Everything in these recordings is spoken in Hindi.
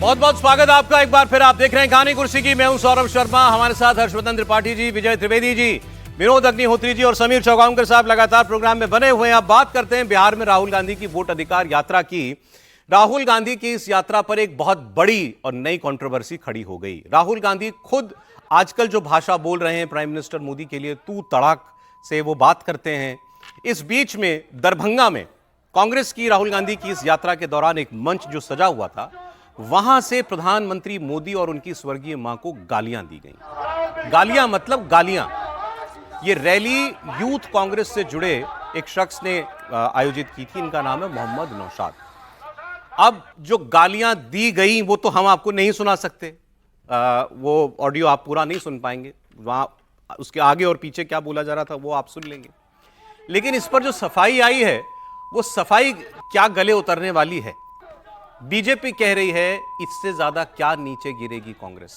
बहुत बहुत स्वागत आपका एक बार फिर। आप देख रहे हैं कहानी कुर्सी की। मैं हूं सौरभ शर्मा, हमारे साथ हर्षवर्धन त्रिपाठी जी, विजय त्रिवेदी जी, विनोद अग्निहोत्री जी और समीर चौगांवकर साहब लगातार प्रोग्राम में बने हुए हैं। अब बात करते हैं बिहार में राहुल गांधी की वोट अधिकार यात्रा की। राहुल गांधी की इस यात्रा पर एक बहुत बड़ी और नई कंट्रोवर्सी खड़ी हो गई। राहुल गांधी खुद आजकल जो भाषा बोल रहे हैं प्राइम मिनिस्टर मोदी के लिए, तू तड़ाक से वो बात करते हैं। इस बीच में दरभंगा में कांग्रेस की राहुल गांधी की इस यात्रा के दौरान एक मंच जो सजा हुआ था, वहां से प्रधानमंत्री मोदी और उनकी स्वर्गीय मां को गालियां दी गई। गालियां मतलब गालियां। ये रैली यूथ कांग्रेस से जुड़े एक शख्स ने आयोजित की थी। इनका नाम है मोहम्मद नौशाद। अब जो गालियां दी गई वो तो हम आपको नहीं सुना सकते, वो ऑडियो आप पूरा नहीं सुन पाएंगे। वहां उसके आगे और पीछे क्या बोला जा रहा था वो आप सुन लेंगे। लेकिन इस पर जो सफाई आई है, वो सफाई क्या गले उतरने वाली है। बीजेपी कह रही है इससे ज्यादा क्या नीचे गिरेगी कांग्रेस।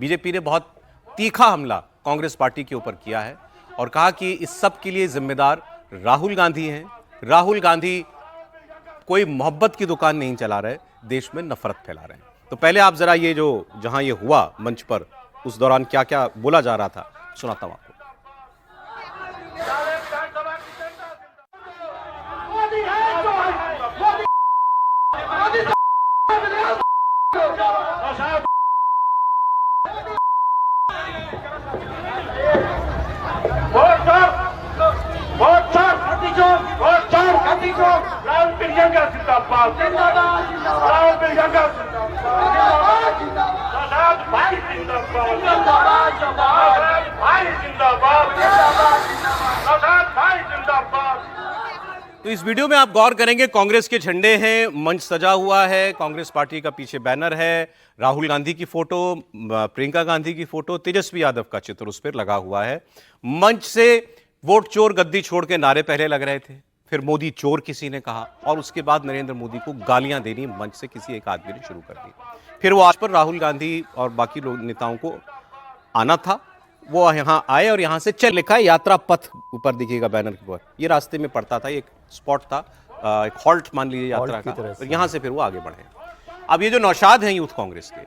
बीजेपी ने बहुत तीखा हमला कांग्रेस पार्टी के ऊपर किया है और कहा कि इस सब के लिए जिम्मेदार राहुल गांधी हैं। राहुल गांधी कोई मोहब्बत की दुकान नहीं चला रहे, देश में नफरत फैला रहे हैं। तो पहले आप जरा ये जो जहां ये हुआ मंच पर, उस दौरान क्या क्या बोला जा रहा था सुनाता हूं आपको। राहुल प्रियंका जिंदाबाद, राहुल प्रियंका जिंदाबाद, प्रसाद भाई जिंदाबाद, प्रसाद भाई जिंदाबाद, प्रसाद भाई जिंदाबाद। तो इस वीडियो में आप गौर करेंगे, कांग्रेस के झंडे हैं, मंच सजा हुआ है, कांग्रेस पार्टी का पीछे बैनर है, राहुल गांधी की फोटो, प्रियंका गांधी की फोटो, तेजस्वी यादव का चित्र उस पर लगा हुआ है। मंच से वोट चोर गद्दी छोड़ के नारे पहले लग रहे थे, फिर मोदी चोर किसी ने कहा और उसके बाद नरेंद्र मोदी को गालियां देनी मंच से किसी एक आदमी ने शुरू कर दी। फिर वो आज पर राहुल गांधी और बाकी लोग नेताओं को आना था, वो यहां आए और यहां से चल लिखा है यात्रा पथ ऊपर दिखेगा बैनर के ऊपर। ये रास्ते में पड़ता था, एक स्पॉट था, एक हॉल्ट मान लीजिए यात्रा का, तो यहां से फिर वो आगे बढ़े। अब ये जो नौशाद हैं यूथ कांग्रेस के,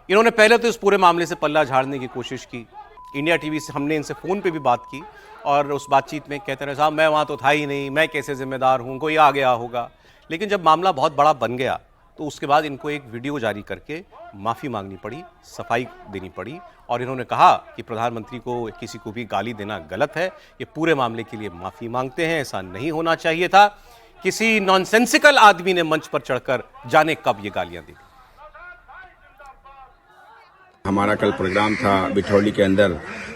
इन्होंने पहले तो इस पूरे मामले से पल्ला झाड़ने की कोशिश की। इंडिया टीवी से हमने इनसे फोन पे भी बात की और उस बातचीत में कहते रहे साहब मैं वहाँ तो था ही नहीं, मैं कैसे जिम्मेदार हूँ, कोई आ गया होगा। लेकिन जब मामला बहुत बड़ा बन गया तो उसके बाद इनको एक वीडियो जारी करके माफ़ी मांगनी पड़ी, सफाई देनी पड़ी और इन्होंने कहा कि प्रधानमंत्री को किसी को भी गाली देना गलत है, ये पूरे मामले के लिए माफ़ी मांगते हैं, ऐसा नहीं होना चाहिए था। किसी नॉनसेंसिकल आदमी ने मंच पर चढ़कर जाने कब ये गालियाँ दी। हमारा कल प्रोग्राम था बिठौली के अंदर,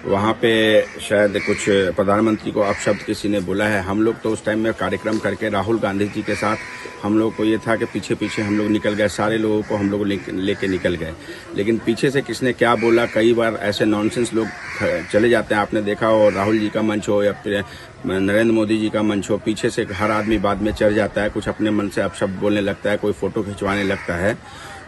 वहाँ पे शायद कुछ प्रधानमंत्री को अपशब्द किसी ने बोला है। हम लोग तो उस टाइम में कार्यक्रम करके राहुल गांधी जी के साथ हम लोग को ये था कि पीछे पीछे हम लोग निकल गए, सारे लोगों को हम लोग लेके निकल गए। लेकिन पीछे से किसने क्या बोला, कई बार ऐसे नॉनसेंस लोग चले जाते हैं, आपने देखा हो राहुल जी का मंच हो या फिर नरेंद्र मोदी जी का मंच हो, पीछे से हर आदमी बाद में चढ़ जाता है, कुछ अपने मन से अपशब्द बोलने लगता है, कोई फोटो खिंचवाने लगता है।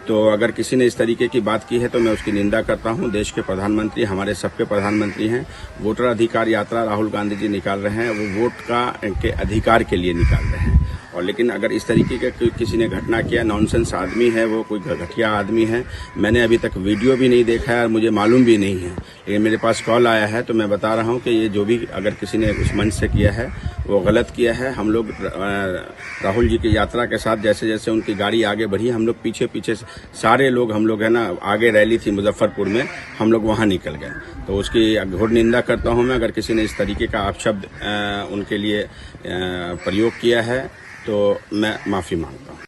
तो अगर किसी ने इस तरीके की बात की है तो मैं उसकी निंदा करता हूं। देश के प्रधानमंत्री हमारे सबके प्रधानमंत्री हैं। वोटर अधिकार यात्रा राहुल गांधी जी निकाल रहे हैं, वो वोट के अधिकार के लिए निकाल रहे हैं। और लेकिन अगर इस तरीके का किसी ने घटना किया, नॉनसेंस आदमी है वो, कोई घटिया आदमी है। मैंने अभी तक वीडियो भी नहीं देखा है और मुझे मालूम भी नहीं है, लेकिन मेरे पास कॉल आया है तो मैं बता रहा हूं कि ये जो भी अगर किसी ने उस मंच से किया है वो गलत किया है। हम लोग राहुल जी की यात्रा के साथ जैसे जैसे उनकी गाड़ी आगे बढ़ी, हम लोग पीछे पीछे सारे लोग, हम लोग है ना, आगे रैली थी मुजफ्फरपुर में, हम लोग वहां निकल गए। तो उसकी घोर निंदा करता हूं मैं। अगर किसी ने इस तरीके का अपशब्द उनके लिए प्रयोग किया है तो मैं माफी मांगता हूं।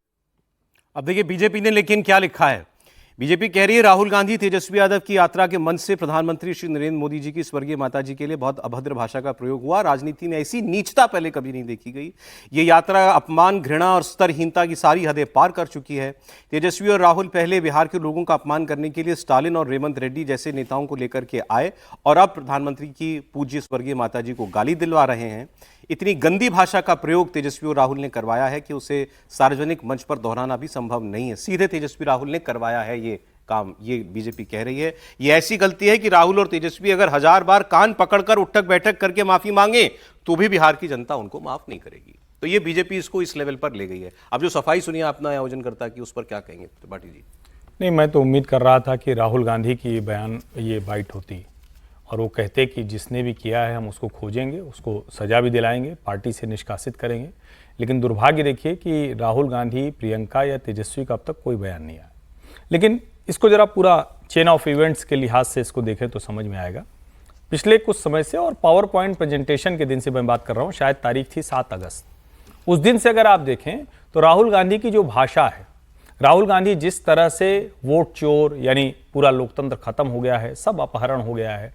अब देखिए बीजेपी ने लेकिन क्या लिखा है। बीजेपी कह रही है राहुल गांधी तेजस्वी यादव की यात्रा के मंच से प्रधानमंत्री श्री नरेंद्र मोदी जी की स्वर्गीय माताजी के लिए बहुत अभद्र भाषा का प्रयोग हुआ। राजनीति में ऐसी नीचता पहले कभी नहीं देखी गई। ये यात्रा अपमान, घृणा और स्तरहीनता की सारी हदें पार कर चुकी है। तेजस्वी और राहुल पहले बिहार के लोगों का अपमान करने के लिए स्टालिन और रेवंत रेड्डी जैसे नेताओं को लेकर के आए और अब प्रधानमंत्री की पूज्य स्वर्गीय माताजी को गाली दिलवा रहे हैं। इतनी गंदी भाषा का प्रयोग तेजस्वी और राहुल ने करवाया है कि उसे सार्वजनिक मंच पर दोहराना भी संभव नहीं है। सीधे तेजस्वी राहुल ने करवाया है ये काम, ये बीजेपी कह रही है। ये ऐसी गलती है कि राहुल और तेजस्वी अगर 1000 बार कान पकड़कर उठक बैठक करके माफी मांगे तो भी बिहार की जनता उनको माफ नहीं करेगी। तो ये बीजेपी इसको इस लेवल पर ले गई है। अब जो सफाई सुनिए अपना आयोजनकर्ता की, उस पर क्या कहेंगे त्रिपाठी जी? नहीं, मैं तो उम्मीद कर रहा था कि राहुल गांधी की बयान ये बाइट होती और वो कहते कि जिसने भी किया है हम उसको खोजेंगे, उसको सजा भी दिलाएंगे, पार्टी से निष्कासित करेंगे। लेकिन दुर्भाग्य देखिए कि राहुल गांधी, प्रियंका या तेजस्वी का अब तक कोई बयान नहीं आया। लेकिन इसको जरा पूरा चेन ऑफ इवेंट्स के लिहाज से इसको देखें तो समझ में आएगा। पिछले कुछ समय से, और पावर पॉइंट प्रेजेंटेशन के दिन से मैं बात कर रहा हूँ, शायद तारीख थी 7 अगस्त, उस दिन से अगर आप देखें तो राहुल गांधी की जो भाषा है, राहुल गांधी जिस तरह से वोट चोर, यानी पूरा लोकतंत्र खत्म हो गया है, सब अपहरण हो गया है,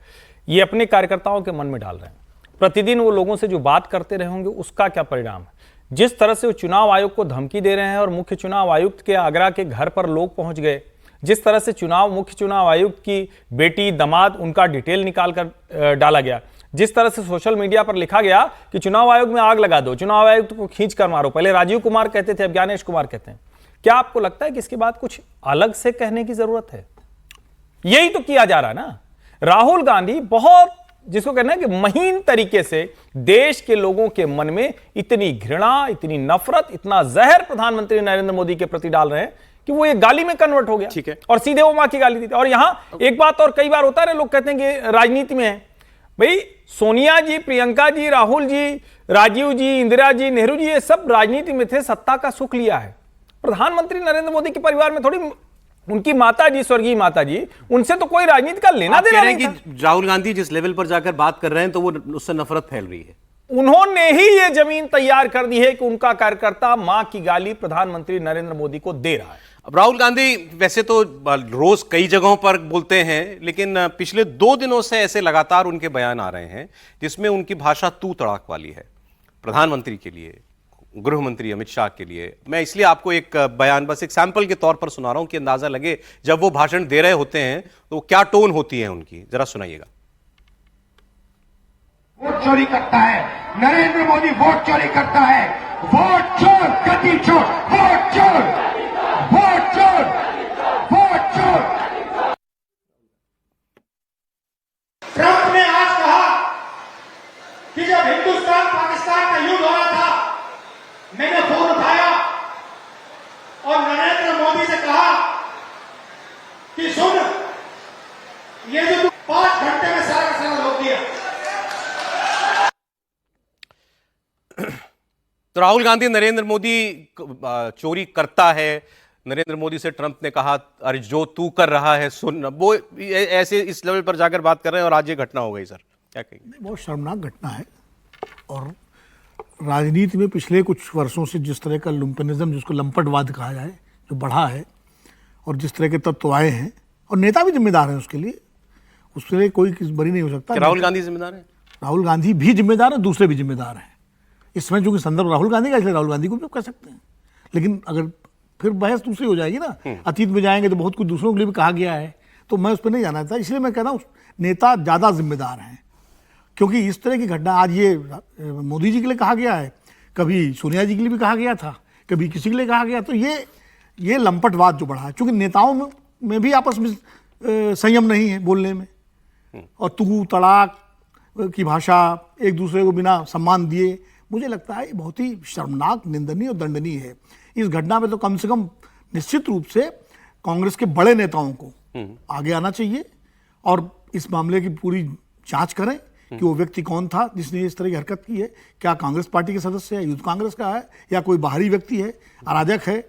ये अपने कार्यकर्ताओं के मन में डाल रहे हैं। प्रतिदिन वो लोगों से जो बात करते रहे होंगे उसका क्या परिणाम है, जिस तरह से वो चुनाव आयोग को धमकी दे रहे हैं और मुख्य चुनाव आयुक्त के आगरा के घर पर लोग पहुंच गए, जिस तरह से मुख्य चुनाव आयुक्त की बेटी, दामाद, उनका डिटेल निकाल कर डाला गया, जिस तरह से सोशल मीडिया पर लिखा गया कि चुनाव आयोग में आग लगा दो, चुनाव आयुक्त को खींच कर मारो। पहले राजीव कुमार कहते थे, अब ज्ञानेश कुमार कहते हैं। क्या आपको लगता है कि इसके बाद कुछ अलग से कहने की जरूरत है? यही तो किया जा रहा है ना। राहुल गांधी बहुत, जिसको कहना है कि महीन तरीके से देश के लोगों के मन में इतनी घृणा, इतनी नफरत, इतना जहर प्रधानमंत्री नरेंद्र मोदी के प्रति डाल रहे हैं कि वो एक गाली में कन्वर्ट हो गया। ठीक है। और सीधे वो मां की गाली दी थी। और यहां एक बात और कई बार होता है, लोग कहते हैं कि राजनीति में है भाई, सोनिया जी, प्रियंका जी, राहुल जी, राजीव जी, इंदिरा जी, नेहरू जी, ये सब राजनीति में थे, सत्ता का सुख लिया है। प्रधानमंत्री नरेंद्र मोदी के परिवार में थोड़ी, उनकी माता जी, स्वर्गीय माता जी, उनसे तो कोई राजनीति का लेना देना नहीं था। कि राहुल गांधी जिस लेवल पर जाकर बात कर रहे हैं तो वो उससे नफरत फैल रही है। उन्होंने ही ये जमीन तैयार कर दी है कि उनका कार्यकर्ता मां की गाली प्रधानमंत्री नरेंद्र मोदी को दे रहा है। अब राहुल गांधी वैसे तो रोज कई जगहों पर बोलते हैं, लेकिन पिछले 2 दिनों से ऐसे लगातार उनके बयान आ रहे हैं जिसमें उनकी भाषा तू तड़ाक वाली है प्रधानमंत्री के लिए, गृह मंत्री अमित शाह के लिए। मैं इसलिए आपको एक बयान बस एक सैंपल के तौर पर सुना रहा हूं कि अंदाजा लगे जब वो भाषण दे रहे होते हैं तो क्या टोन होती है उनकी, जरा सुनाइएगा। वोट चोरी करता है नरेंद्र मोदी, वोट चोरी करता है, वोट चोर, गति चोर, वोट चोर, वोट चोर, वोट चोर। ट्रंप ने आज कहा कि जब हिंदुस्तान पाकिस्तान का युद्ध हो रहा था, मैंने फोन उठाया और नरेंद्र मोदी से कहा कि सुन, ये जो 5 घंटे में सारा का सारा रोक दिया। तो राहुल गांधी नरेंद्र मोदी चोरी करता है, नरेंद्र मोदी से ट्रंप ने कहा अरे जो तू कर रहा है सुन, वो ऐसे इस लेवल पर जाकर बात कर रहे हैं और आज ये घटना हो गई। सर क्या कहेंगे? बहुत शर्मनाक घटना है। और राजनीति में पिछले कुछ वर्षों से जिस तरह का लुम्पनिज्म, जिसको लंपटवाद कहा जाए, जो बढ़ा है, और जिस तरह के तत्व आए हैं, और नेता भी जिम्मेदार हैं उसके लिए कोई बरी नहीं हो सकता। राहुल गांधी जिम्मेदार है? राहुल गांधी भी जिम्मेदार है, दूसरे भी जिम्मेदार हैं। इसमें चूंकि संदर्भ राहुल गांधी का, इसलिए राहुल गांधी को भी कह सकते हैं। लेकिन अगर फिर बहस दूसरी हो जाएगी ना, अतीत में जाएंगे तो बहुत कुछ दूसरों के लिए भी कहा गया है, तो मैं उस पर नहीं जाना था। इसलिए मैं कह रहा हूँ नेता ज़्यादा जिम्मेदार हैं, क्योंकि इस तरह की घटना आज ये मोदी जी के लिए कहा गया है, कभी सोनिया जी के लिए भी कहा गया था, कभी किसी के लिए कहा गया। तो ये लंपटवाद जो बढ़ा है, चूंकि नेताओं में भी आपस में संयम नहीं है बोलने में, और तू तड़ाक की भाषा, एक दूसरे को बिना सम्मान दिए, मुझे लगता है बहुत ही शर्मनाक, निंदनीय और दंडनीय है। इस घटना में तो कम से कम निश्चित रूप से कांग्रेस के बड़े नेताओं को आगे आना चाहिए और इस मामले की पूरी जांच करें कि वो व्यक्ति कौन था जिसने इस तरह की हरकत की है। क्या कांग्रेस पार्टी के सदस्य है, यूथ कांग्रेस का है, या कोई बाहरी व्यक्ति है, अराजक है?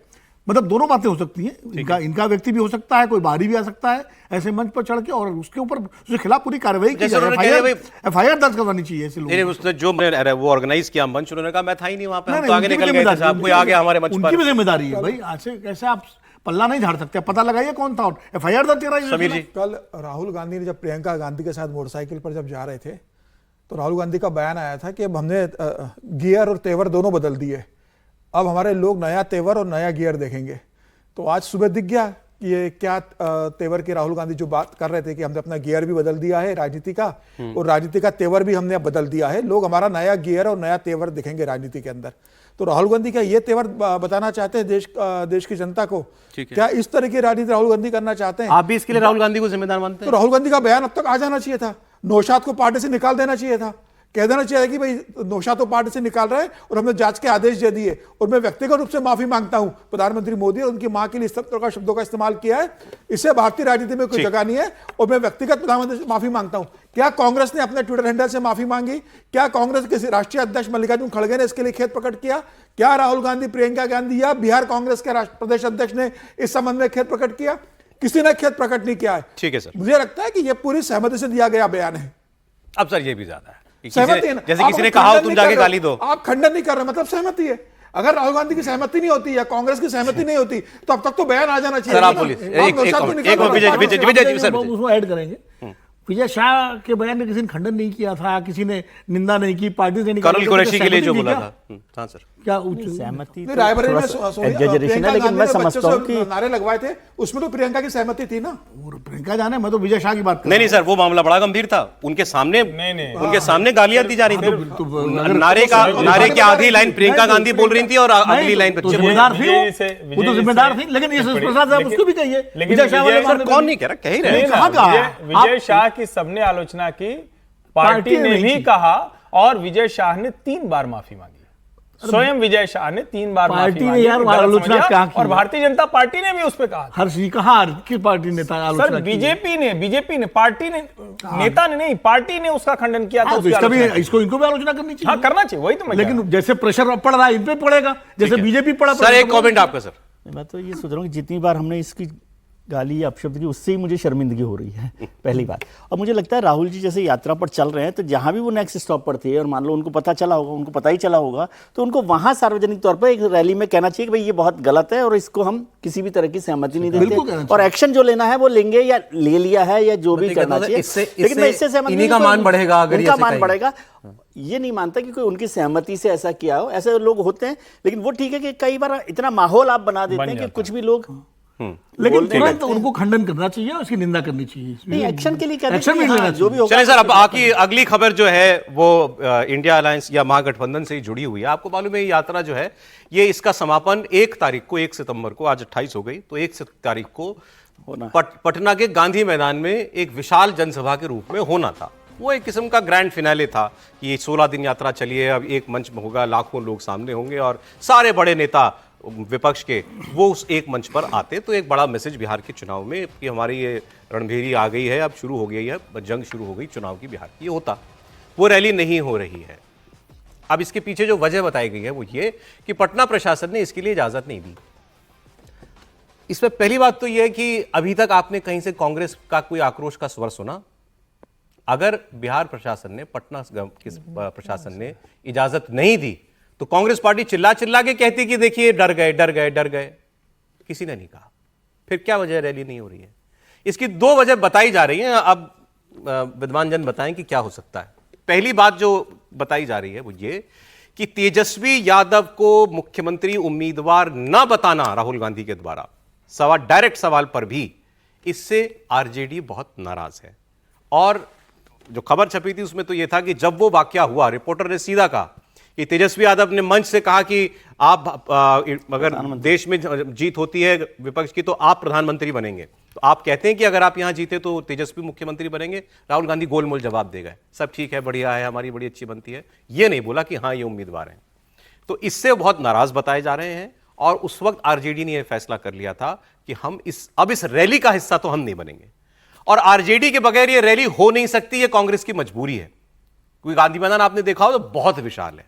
मतलब दोनों बातें हो सकती हैं। इनका व्यक्ति भी हो सकता है, कोई बाहरी भी आ सकता है ऐसे मंच पर चढ़ के, और उसके ऊपर उसके खिलाफ पूरी कार्रवाई की जाए, एफआईआर दर्ज करवानी चाहिए ऐसे लोगों। उसने जो वो ऑर्गेनाइज किया मंच, उन्होंने कहा मैं था ही नहीं वहां पे, हम तो आगे निकल गए थे, आपको आ गया हमारे मंच पर। उनकी भी जिम्मेदारी है भाई, ऐसे कैसे आप पल्ला नहीं झाड़ सकते, पता लगाइए कौन था और एफआईआर दर्ज कराइए। समीर जी, कल राहुल गांधी ने जब प्रियंका गांधी के साथ मोटरसाइकिल पर जब जा रहे थे तो राहुल गांधी का बयान आया था कि अब हमने गियर और तेवर दोनों बदल दिए, अब हमारे लोग नया तेवर और नया गियर देखेंगे। तो आज सुबह दिख गया कि ये क्या तेवर के राहुल गांधी जो बात कर रहे थे कि हमने अपना गियर भी बदल दिया है राजनीति का, और राजनीति का तेवर भी हमने बदल दिया है, लोग हमारा नया गियर और नया तेवर दिखेंगे राजनीति के अंदर। तो राहुल गांधी क्या ये तेवर बताना चाहते हैं देश की जनता को? क्या इस तरह की राजनीति राहुल गांधी करना चाहते हैं? आप भी इसके लिए राहुल गांधी को जिम्मेदार मानते हैं? तो राहुल गांधी का बयान अब तक आ जाना चाहिए था, नौशाद को पार्टी से निकाल देना चाहिए था, कह देना चाहिए कि भाई नौशाद तो पार्टी से निकाल रहा है और हमने जांच के आदेश दे दिए और मैं व्यक्तिगत रूप से माफी मांगता हूं प्रधानमंत्री मोदी और उनकी मां के लिए इस तरह का शब्दों का इस्तेमाल किया है, इससे भारतीय राजनीति में कोई जगह नहीं है और मैं व्यक्तिगत प्रधानमंत्री से माफी मांगता हूं। क्या कांग्रेस ने अपने ट्विटर हैंडल से माफी मांगी? क्या कांग्रेस के राष्ट्रीय अध्यक्ष मल्लिकार्जुन खड़गे ने इसके लिए खेद प्रकट किया? क्या राहुल गांधी, प्रियंका गांधी या बिहार कांग्रेस के प्रदेश अध्यक्ष ने इस संबंध में खेद प्रकट किया? किसी ने खेद प्रकट नहीं किया है। ठीक है सर, मुझे लगता है कि यह पूरी सहमति से दिया गया बयान है। अब सर ये भी ज्यादा है, सहमति है ना? जैसे आप किसी ने खंडन कहा हो नहीं तुम कर जाके रहे हो। गाली दो। आप खंडन नहीं कर रहे, मतलब सहमति है। अगर राहुल गांधी की सहमति नहीं होती या कांग्रेस की सहमति नहीं होती तो अब तक तो बयान आ जाना चाहिए। सर आप ना? बोलिए, आप एक नौशाद को एक निकाल दो, विजय पार्टी विजय से- विजय जी सर, हम उसमें ऐड करेंगे। विजय शाह के बयान में किसी ने खंडन नहीं किया था, किसी ने निंदा नहीं की, पार्टी से निकाला। कर्नल कुरैशी के लिए जो सहमति बोला थी था। हाँ सर, क्या सहमति नहीं, रायबरेली में एग्जेजरेशन है, लेकिन मैं समझता हूँ कि नारे लगवाए थे उसमें तो प्रियंका की सहमति थी ना। और प्रियंका जाने, मैं तो विजय शाह की बात कर नहीं सर, वो मामला बड़ा गंभीर था। उनके सामने नहीं। उनके सामने गालियां दी जा रही थी। अगर- नारे की आधी लाइन प्रियंका गांधी बोल रही थी और अगली लाइन तो बच्चे बोल जिम्मेदार थी विजय से- वो तो विजय जिम्मेदार से- थी, लेकिन ये टिप्पणी- प्रसाद साहब लेकिन- उसको भी कहिए। लेकिन विजय शाह वाले विजय- मामले सर में कौन नहीं कह रहा, कह ही रहे हैं। कहाँ कहा? विजय शाह की सबने आलोचना की, पार्टी ने नहीं भी की। कहा और विजय शाह ने 3 बार माफी मांगी। स्वयं विजय शाह ने 3 बार पार्टी माफी ने मांगी, यार गलत आलोचना समझा, क्या की? और भारतीय जनता पार्टी ने भी उस पर कहा। हर चीज कहा किस पार्टी नेता आलोचना सर की? बीजेपी ने पार्टी ने, नेता ने नहीं, पार्टी ने उसका खंडन किया था। हाँ, तो उसकी इसका भी आलोचना की। इसको इनको भी आलोचना करनी चाहिए। हाँ करना चाहिए, वही तो मैं कह रहा लेकिन जैसे प्रेशर पड़ रहा है इन पे पड़ेगा, जैसे बीजेपी पड़ा सर एक कमेंट आपका सर। मैं तो ये सोच रहा हूँ कि जितनी बार हमने इसकी गाली या अपशब्द की, उससे ही मुझे शर्मिंदगी हो रही है पहली बात। और मुझे लगता है राहुल जी जैसे यात्रा पर चल रहे हैं, तो जहां भी वो नेक्स्ट स्टॉप पर थे और मान लो उनको पता ही चला होगा, तो उनको वहां सार्वजनिक तौर पर एक रैली में कहना चाहिए कि भाई ये बहुत गलत है और इसको हम किसी भी तरह की सहमति नहीं बिल्कुल कहना देते चाहिए। और एक्शन जो लेना है वो लेंगे या ले लिया है या जो भी करना चाहिए। लेकिन मैं इससे सहमत इन्हीं का नहीं हूं, मान बढ़ेगा अगर ये उनका ऐसे मान कहेंगे। बढ़ेगा। ये नहीं मानता कि कोई उनकी सहमति से ऐसा किया हो, ऐसे लोग होते हैं। लेकिन वो ठीक है कि कई बार इतना माहौल आप बना देते हैं कि कुछ भी लोग लेकिन तुरंत उनको खंडन करना चाहिए और उसकी निंदा करनी चाहिए। नहीं, एक्शन के लिए कहते हैं एक्शन कि भी हाँ, लेना जो भी होगा। चलिए सर, अब आकी अगली खबर जो है वो इंडिया अलायंस या महागठबंधन से ही जुड़ी हुई है। आपको मालूम है ये यात्रा जो है, ये इसका समापन 1 तारीख को, 1 सितंबर को, आज 28 हो गई, तो 1 तारीख को पटना के गांधी मैदान में एक विशाल जनसभा के रूप में होना था। वो एक किस्म का ग्रैंड फिनाले था कि ये 16 दिन यात्रा चलिए, अब एक मंच में होगा, लाखों लोग सामने होंगे और सारे बड़े नेता विपक्ष के वो उस एक मंच पर आते। तो एक बड़ा मैसेज बिहार के चुनाव में कि हमारी ये रणभेरी आ गई है, अब शुरू हो गई है, जंग शुरू हो गई चुनाव की बिहार की। ये होता, वो रैली नहीं हो रही है। अब इसके पीछे जो वजह बताई गई है वो ये कि पटना प्रशासन ने इसके लिए इजाजत नहीं दी। इसमें पहली बात तो यह है कि अभी तक आपने कहीं से कांग्रेस का कोई आक्रोश का स्वर सुना? अगर बिहार प्रशासन ने, पटना प्रशासन ने इजाजत नहीं दी तो कांग्रेस पार्टी चिल्ला चिल्ला के कहती कि देखिए डर गए डर गए डर गए। किसी ने नहीं कहा। फिर क्या वजह रैली नहीं हो रही है? इसकी 2 वजह बताई जा रही हैं। अब विद्वान जन बताएं कि क्या हो सकता है। पहली बात जो बताई जा रही है वो ये कि तेजस्वी यादव को मुख्यमंत्री उम्मीदवार न बताना राहुल गांधी के द्वारा, डायरेक्ट सवाल पर भी, इससे आरजेडी बहुत नाराज है। और जो खबर छपी थी उसमें तो यह था कि जब वो वाकया हुआ, रिपोर्टर ने सीधा कहा कि तेजस्वी यादव ने मंच से कहा कि आप अगर देश में जीत होती है विपक्ष की तो आप प्रधानमंत्री बनेंगे। तो आप कहते हैं कि अगर आप यहां जीते तो तेजस्वी मुख्यमंत्री बनेंगे। राहुल गांधी गोलमोल जवाब दे गए, सब ठीक है, बढ़िया है, हमारी बड़ी अच्छी बनती है। ये नहीं बोला कि हाँ ये उम्मीदवार हैं। तो इससे बहुत नाराज बताए जा रहे हैं। और उस वक्त आरजेडी ने यह फैसला कर लिया था कि हम अब इस रैली का हिस्सा तो हम नहीं बनेंगे। और आरजेडी के बगैर यह रैली हो नहीं सकती, यह कांग्रेस की मजबूरी है। क्योंकि गांधी मैदान आपने देखा हो तो बहुत विशाल है,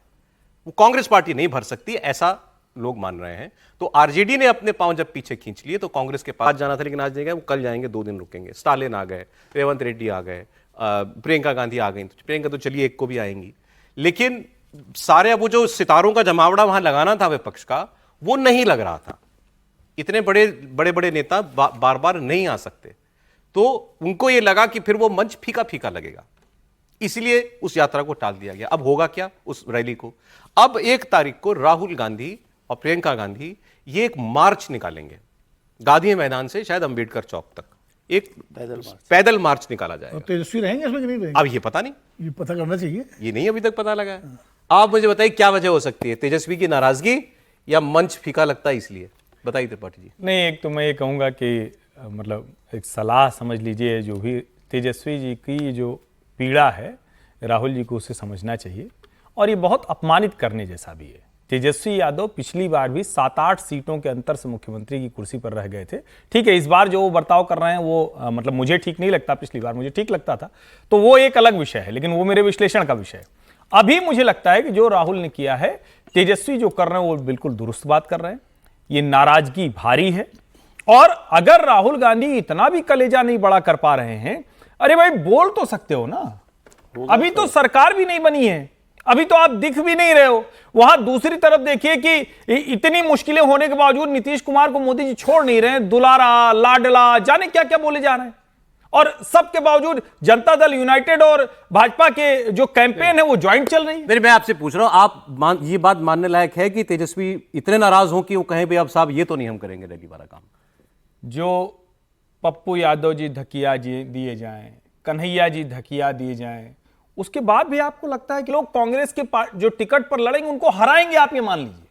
वो कांग्रेस पार्टी नहीं भर सकती, ऐसा लोग मान रहे हैं। तो आरजेडी ने अपने पांव जब पीछे खींच लिए तो कांग्रेस के पास जाना था, लेकिन आज नहीं गए, वो कल जाएंगे, 2 दिन रुकेंगे। स्टालिन आ गए, रेवंत रेड्डी आ गए, प्रियंका गांधी आ गई। प्रियंका तो चलिए 1 को भी आएंगी, लेकिन सारे वो जो सितारों का जमावड़ा वहां लगाना था विपक्ष का, वो नहीं लग रहा था। इतने बड़े बड़े नेता बार बार नहीं आ सकते। तो उनको ये लगा कि फिर वो मंच फीका फीका लगेगा, इसलिए उस यात्रा को टाल दिया गया। अब होगा क्या उस रैली को? अब 1 तारीख को राहुल गांधी और प्रियंका गांधी ये एक मार्च निकालेंगे गांधी मैदान से शायद अंबेडकर चौक तक, एक पैदल मार्च निकाला जाएगा। और तेजस्वी रहेंगे इसमें कि नहीं रहेंगे? अब ये पता नहीं, ये पता करना चाहिए। ये नहीं अभी तक पता लगा है। आप मुझे बताइए क्या वजह हो सकती है? तेजस्वी की नाराजगी या मंच फीका लगता है इसलिए? बताइए त्रिपाठी जी। नहीं, एक तो मैं ये कहूँगा कि मतलब एक सलाह समझ लीजिए, जो भी तेजस्वी जी की जो पीड़ा है, राहुल जी को उसे समझना चाहिए और ये बहुत अपमानित करने जैसा भी है। तेजस्वी यादव पिछली बार भी 7-8 सीटों के अंतर से मुख्यमंत्री की कुर्सी पर रह गए थे। ठीक है, इस बार जो वो बर्ताव कर रहे हैं वो मतलब मुझे ठीक नहीं लगता, पिछली बार मुझे ठीक लगता था, तो वो एक अलग विषय है, लेकिन वो मेरे विश्लेषण का विषय है। अभी मुझे लगता है कि जो राहुल ने किया है, तेजस्वी जो कर रहे हैं वो बिल्कुल दुरुस्त बात कर रहे हैं, ये नाराजगी भारी है। और अगर राहुल गांधी इतना भी कलेजा नहीं बड़ा कर पा रहे हैं, अरे भाई बोल तो सकते हो ना, अभी तो सरकार भी नहीं बनी है, अभी तो आप दिख भी नहीं रहे हो। वहां दूसरी तरफ देखिए कि इतनी मुश्किलें होने के बावजूद नीतीश कुमार को मोदी जी छोड़ नहीं रहे हैं, दुलारा, लाडला, जाने क्या क्या बोले जा रहे हैं, और सबके बावजूद जनता दल यूनाइटेड और भाजपा के जो कैंपेन है वो ज्वाइंट चल रही है। मेरे मैं आपसे पूछ रहा हूं, आप ये बात मानने लायक है कि तेजस्वी इतने नाराज हो कि वो कहें भाई अब साहब ये तो नहीं हम करेंगे रैली वाला काम? जो पप्पू यादव जी धकिया जी दिए जाएं, कन्हैया जी धकिया दिए जाएं, उसके बाद भी आपको लगता है कि लोग कांग्रेस के जो टिकट पर लड़ेंगे उनको हराएंगे, आप ये मान लीजिए।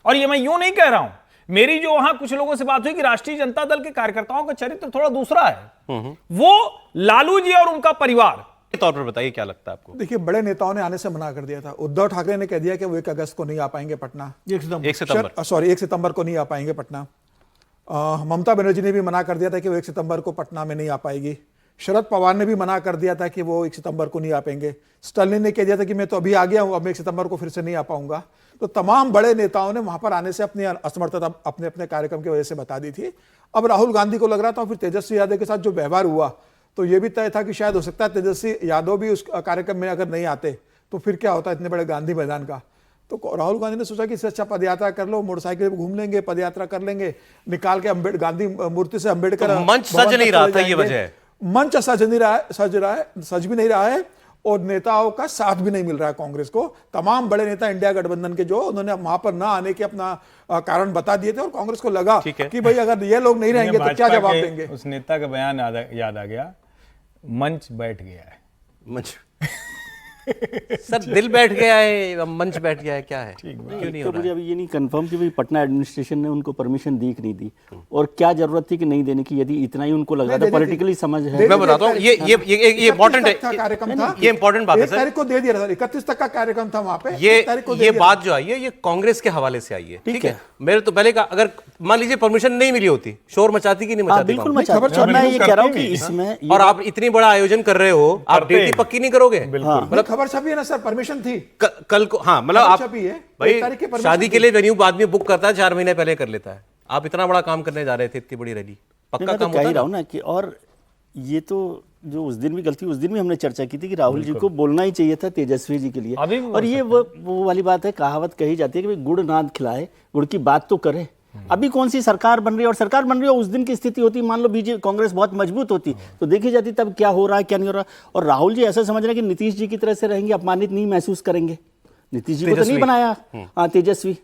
और ये मैं यूं नहीं कह रहा हूं, मेरी जो वहां कुछ लोगों से बात हुई कि राष्ट्रीय जनता दल के कार्यकर्ताओं का चरित्र थोड़ा दूसरा है, वो लालू जी और उनका परिवार के तौर पर बताइए क्या लगता है आपको? देखिए, बड़े नेताओं ने आने से मना कर दिया था। उद्धव ठाकरे ने कह दिया कि वो 1 अगस्त को नहीं आ पाएंगे पटना, 1 सितंबर को नहीं आ पाएंगे पटना। ममता बनर्जी ने भी मना कर दिया था कि वो 1 सितंबर को पटना में नहीं आ पाएगी। शरद पवार ने भी मना कर दिया था कि वो 1 सितंबर को नहीं आ पाएंगे। स्टालिन ने कह दिया था कि मैं तो अभी आ गया हूं, अब 1 सितंबर को फिर से नहीं आ पाऊंगा। तो तमाम बड़े नेताओं ने वहां पर आने से अपनी असमर्थता अपने अपने कार्यक्रम की वजह से बता दी थी। अब राहुल गांधी को लग रहा था, फिर तेजस्वी यादव के साथ जो व्यवहार हुआ तो ये भी तय था कि शायद हो सकता है तेजस्वी यादव भी उस कार्यक्रम में अगर नहीं आते तो फिर क्या होता इतने बड़े गांधी मैदान का। तो राहुल गांधी ने सोचा कि इससे अच्छा पदयात्रा कर लो, मोटरसाइकिल पे घूम लेंगे, पदयात्रा कर लेंगे, निकाल के गांधी मूर्ति से अम्बेडकर मंच सज नहीं रहा था, ये वजह है। मंच सज भी नहीं रहा है और नेताओं का साथ भी नहीं मिल रहा है कांग्रेस को। तमाम बड़े नेता इंडिया गठबंधन के जो उन्होंने वहां पर ना आने के अपना कारण बता दिए थे और कांग्रेस को लगा कि भाई अगर ये लोग नहीं रहेंगे तो क्या जवाब देंगे। उस नेता का बयान याद आ गया, मंच बैठ गया है। मंच सर दिल बैठ गया है, मंच बैठ गया है, क्या है? क्यों नहीं हो तो रहा मुझे है? अभी ये नहीं कंफर्म कि भाई पटना एडमिनिस्ट्रेशन ने उनको परमिशन दी कि नहीं दी, और क्या जरूरत थी कि नहीं देने की, यदि इतना ही उनको लगा था पॉलिटिकली समझ है। मैं बताता हूँ, ये इंपॉर्टेंट है, कार्यक्रम था, ये इंपॉर्टेंट बात है सर। तारीख को दे दिया था, 31 तक का कार्यक्रम था वहां पे। ये बात जो आई है ये कांग्रेस के हवाले से आई है, ठीक है? मेरे तो पहले का अगर मान लीजिए परमिशन नहीं मिली होती, शोर मचाती कि नहीं मचाती? बिल्कुल मचा। मैं ये कह रहा हूँ कि इसमें और आप इतनी बड़ा आयोजन कर रहे हो, आप डेट पक्की नहीं करोगे? मतलब खबर छपी है ना सर, परमिशन थी कल को। हाँ, मतलब आप छपी है भाई परमिशन शादी के लिए वेन्यू आदमी बुक करता है 4 महीने पहले कर लेता है। आप इतना बड़ा काम करने जा रहे थे, इतनी बड़ी रैली, पक्का मैं तो काम कह होता ही ना? रहा हूं ना कि, और ये तो जो उस दिन भी गलती, उस दिन भी हमने चर्चा की थी कि राहुल जी को बोलना ही चाहिए था तेजस्वी जी के लिए। अभी भी और ये वो वाली बात है, कहावत कही जाती है कि भाई गुड़ नाद खिलाए, गुड़ की बात तो करे। अभी कौन सी सरकार बन रही है, और सरकार बन रही है उस दिन की स्थिति होती, मान लो बीजेपी कांग्रेस बहुत मजबूत होती तो देखी जाती तब क्या हो रहा है क्या नहीं हो रहा। और राहुल जी ऐसा समझ रहे हैं कि नीतीश जी की तरह से रहेंगे, अपमानित नहीं महसूस करेंगे। नीतीश जी को तो नहीं बनाया, हाँ तेजस्वी,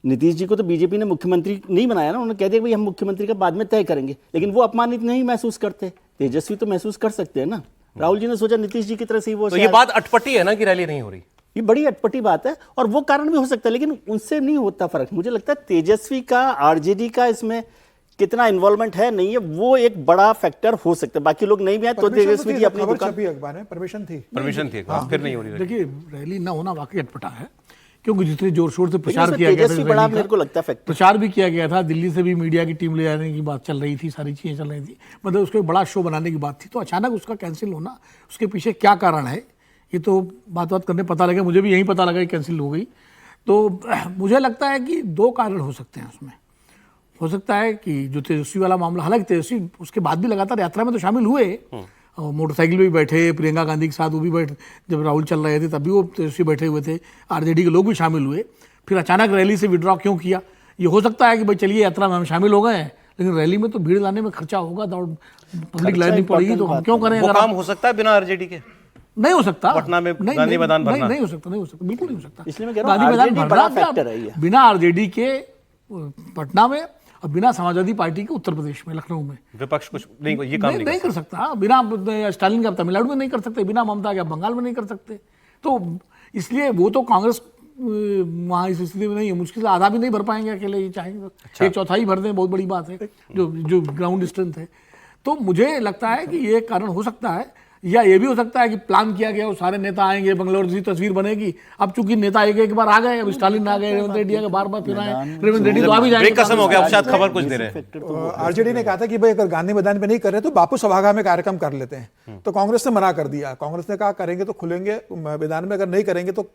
नीतीश जी को तो बीजेपी ने मुख्यमंत्री नहीं बनाया ना, उन्होंने कह दिया भाई हम मुख्यमंत्री का बाद में तय करेंगे, लेकिन वो अपमानित नहीं महसूस करते। तेजस्वी तो महसूस कर सकते हैं ना। राहुल जी ने सोचा नीतीश जी की तरह से वो, तो ये बात अटपटी है ना कि रैली नहीं हो रही, ये बड़ी अटपटी बात है, और वो कारण भी हो सकता है, लेकिन उनसे नहीं होता फर्क। मुझे लगता है तेजस्वी का, आरजेडी का इसमें कितना इन्वॉल्वमेंट है नहीं है, वो एक बड़ा फैक्टर हो सकता है। बाकी लोग नहीं भी आए तो तेजस्वी की अपनी दुकान, अखबार में परमिशन थी, फिर नहीं हो रही। देखिए, रैली ना होना वाकई अटपटा है, क्योंकि जितने जोर शोर से प्रचार इसमें किया गया तेजस्वी बड़ा मेरे को लगता है फैक्टर। प्रचार भी किया गया था, दिल्ली से भी मीडिया की टीम ले जाने की बात चल रही थी, सारी चीजें चल रही थी, मतलब उसको एक बड़ा शो बनाने की बात थी। तो अचानक उसका कैंसिल होना, उसके पीछे क्या कारण है, ये तो बात करने पता लगा, मुझे भी यही पता लगा कि कैंसिल हो गई। तो मुझे लगता है कि 2 कारण हो सकते हैं उसमें। हो सकता है कि जो तेजस्वी वाला मामला, हालांकि तेजस्वी उसके बाद भी लगातार यात्रा में तो शामिल हुए, मोटरसाइकिल पे भी बैठे, प्रियंका गांधी के साथ वो भी बैठे, जब राहुल चल रहे थे तब भी वो तेजस्वी बैठे हुए थे, आरजेडी के लोग भी शामिल हुए। फिर अचानक रैली से विड्रॉ क्यों किया? ये हो सकता है कि भाई चलिए यात्रा में हम शामिल हो गए हैं, लेकिन रैली में तो भीड़ लाने में खर्चा होगा, दौड़ पब्लिक लाइनी पड़ेगी, तो हम क्यों करें? वो काम हो सकता है बिना आरजेडी के? नहीं हो सकता पटना में गांधी मैदान भरना नहीं हो सकता, नहीं हो सकता, बिल्कुल नहीं हो सकता। इसलिए मैं कह रहा हूं गांधी मैदान RJD भरना बड़ा क्या फैक्टर है ये। बिना आरजेडी के पटना में और बिना समाजवादी पार्टी के उत्तर प्रदेश में, लखनऊ में विपक्ष कुछ नहीं, ये काम नहीं कर सकता। बिना स्टालिन के आप तमिलनाडु में नहीं कर सकते, बिना ममता के आप बंगाल में नहीं कर सकते। तो इसलिए वो तो कांग्रेस वहाँ इस स्थिति में नहीं है, मुश्किल से आधा भी नहीं भर पाएंगे अकेले, ये चाहेंगे तो 1/4 भर दें, बहुत बड़ी बात है, जो ग्राउंड स्ट्रेंथ है। तो मुझे लगता है कि ये कारण हो सकता है। या ये भी हो सकता है कि प्लान किया गया हो, सारे नेता आएंगे, बंगलौर जैसी तस्वीर बनेगी। अब चूंकि नेता एक बार आ गए, अब स्टालिन आ गए, रेवंत रेड्डी आ गए, बार फिर आए, रेवंत रेड्डी तो आ भी जाएंगे। ब्रेक खत्म हो गया, अब शायद खबर कुछ दे रहे हैं। आरजेडी ने कहा था कि भाई अगर गांधी मैदान पे नहीं कर रहे तो बापू सभागार में कार्यक्रम कर लेते हैं, तो कांग्रेस ने मना कर दिया। कांग्रेस ने कहा करेंगे तो खुलेंगे मैदान में, अगर नहीं करेंगे तो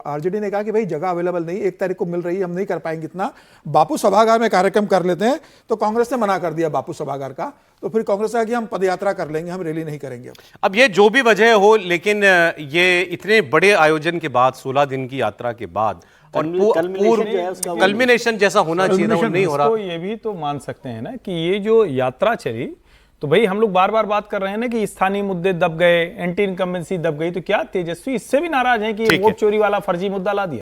आरजेडी ने कहा कि भाई जगह अवेलेबल नहीं, 1 तारीख को मिल रही है, हम नहीं कर पाएंगे इतना, बापू सभागार में कार्यक्रम कर लेते हैं। तो कांग्रेस ने मना कर दिया बापू सभागार का। तो फिर कांग्रेस ने कहा कि हम पदयात्रा कर लेंगे, हम रैली नहीं करेंगे। अब ये जो भी वजह हो, लेकिन ये इतने बड़े आयोजन के बाद, 16 दिन की यात्रा के बाद, और कल्मिनेशन जैसा होना चाहिए था, वो नहीं हो रहा। ये भी तो मान सकते हैं ना कि ये जो यात्रा चली, तो भाई हम लोग बार बार बात कर रहे हैं ना कि स्थानीय मुद्दे दब गए, एंटी इनकम्बेंसी दब गई, तो क्या तेजस्वी इससे भी नाराज हैं कि वोट चोरी वाला फर्जी मुद्दा ला दिया?